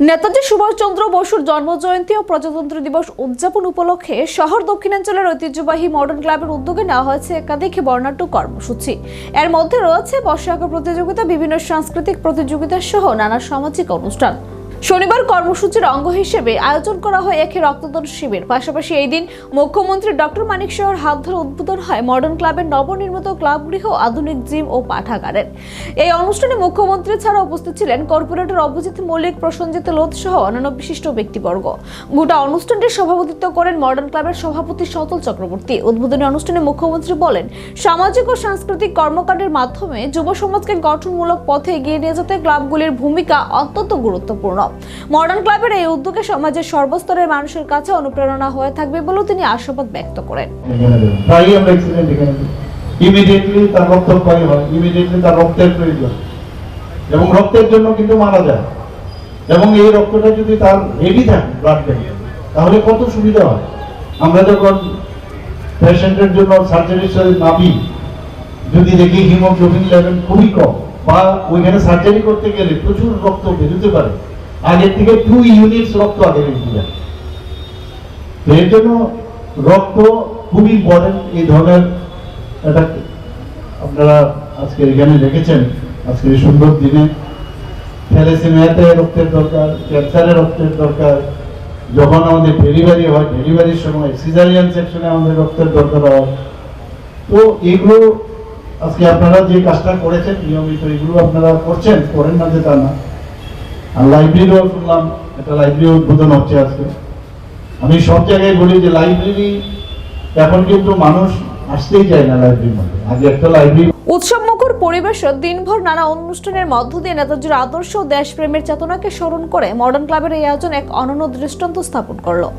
নেতাজি সুভাষচন্দ্র বসুর জন্মজয়ন্তী ও প্রজাতন্ত্র দিবস উদযাপন উপলক্ষে শহর দক্ষিণাঞ্চলের ঐতিহ্যবাহী মডার্ন ক্লাবের উদ্যোগে নেওয়া হয়েছে একাধিক বর্ণাঢ্য কর্মসূচি। এর মধ্যে রয়েছে বর্ষাকা প্রতিযোগিতা, বিভিন্ন সাংস্কৃতিক প্রতিযোগিতা সহ নানা সামাজিক অনুষ্ঠান। শনিবার কর্মসূচির অঙ্গ হিসেবে আয়োজন করা হয় একে রক্তদান শিবির। পাশাপাশি এই দিন মুখ্যমন্ত্রী ডক্টর মানিক সাহার হাত ধরে উদ্বোধন হয় মডার্ন ক্লাবের নবনির্মিত ক্লাব গৃহ, আধুনিক জিম ও পাঠাগারের। এই অনুষ্ঠানে মুখ্যমন্ত্রী ছাড়া উপস্থিত ছিলেন কর্পোরেটর অভিজিৎ মল্লিক, প্রসঞ্জিত লোধ সহ অন্যান্য বিশিষ্ট ব্যক্তিবর্গ। গোটা অনুষ্ঠানটির সভাপতিত্ব করেন মডার্ন ক্লাবের সভাপতি সতল চক্রবর্তী। উদ্বোধনী অনুষ্ঠানে মুখ্যমন্ত্রী বলেন, সামাজিক ও সাংস্কৃতিক কর্মকাণ্ডের মাধ্যমে যুব সমাজকে গঠনমূলক পথে এগিয়ে নিয়ে যেতে ক্লাবগুলির ভূমিকা অত্যন্ত গুরুত্বপূর্ণ। মডার্ন ক্লাবের এই উদ্যোগে সমাজের সর্বস্তরের মানুষের কাছে অনুপ্রেরণা হয়ে থাকবে বলে তিনি আশাবাদ ব্যক্ত করেন। ইমিডিয়েটলি তার রক্তক্ষয় হয়, ইমিডিয়েটলি তার রক্তের প্রয়োজন, এবং রক্তের জন্য কিন্তু মারা যায়। এবং এই রক্তটা যদি তার রেডি থাকে ব্লাড ব্যাংক, তাহলে কত সুবিধা হয়। আমরা যখন পেশেন্টের জন্য সার্জারি নাবি যদি দেখি হিমোগ্লোবিন লেভেল খুবই কম, বা ওইখানে সার্জারি করতে গেলে প্রচুর রক্ত বেরোতে পারে, আগের থেকে 2 ইউনিটস রক্ত আগে বেরিয়ে যায়। এর জন্য রক্ত খুবই ইম্পর্টেন্ট। এই ধরনের এটা আপনারা আজকে এখানে দেখেছেন, আজকে এই সুন্দর দিনে থ্যালাসেমিয়াতে রক্তের দরকার, ক্যান্সারে রক্তের দরকার, যখন আমাদের ডেলিভারি হয়, ডেলিভারির সময় সিজারিয়ান সেকশনে আমাদের রক্তের দরকার হয়। তো এগুলো আজকে আপনারা যে কাজটা করেছেন নিয়মিত, এগুলো আপনারা করছেন, করেন না যে তা না। আর লাইব্রেরিও শুনলাম, একটা লাইব্রেরি উদ্বোধন হচ্ছে আজকে। আমি সব জায়গায় বলি যে লাইব্রেরি এখন কিন্তু মানুষ আসতেই চায় না লাইব্রেরির মধ্যে। আগে একটা লাইব্রেরি। উৎসবমুখর পরিবেশ, দিনভর নানা অনুষ্ঠানের মধ্য দিয়ে নেতাজির আদর্শ ও দেশপ্রেমের চেতনাকে স্মরণ করে মডার্ন ক্লাবের এই আয়োজন এক অনন্য দৃষ্টান্ত স্থাপন করলো।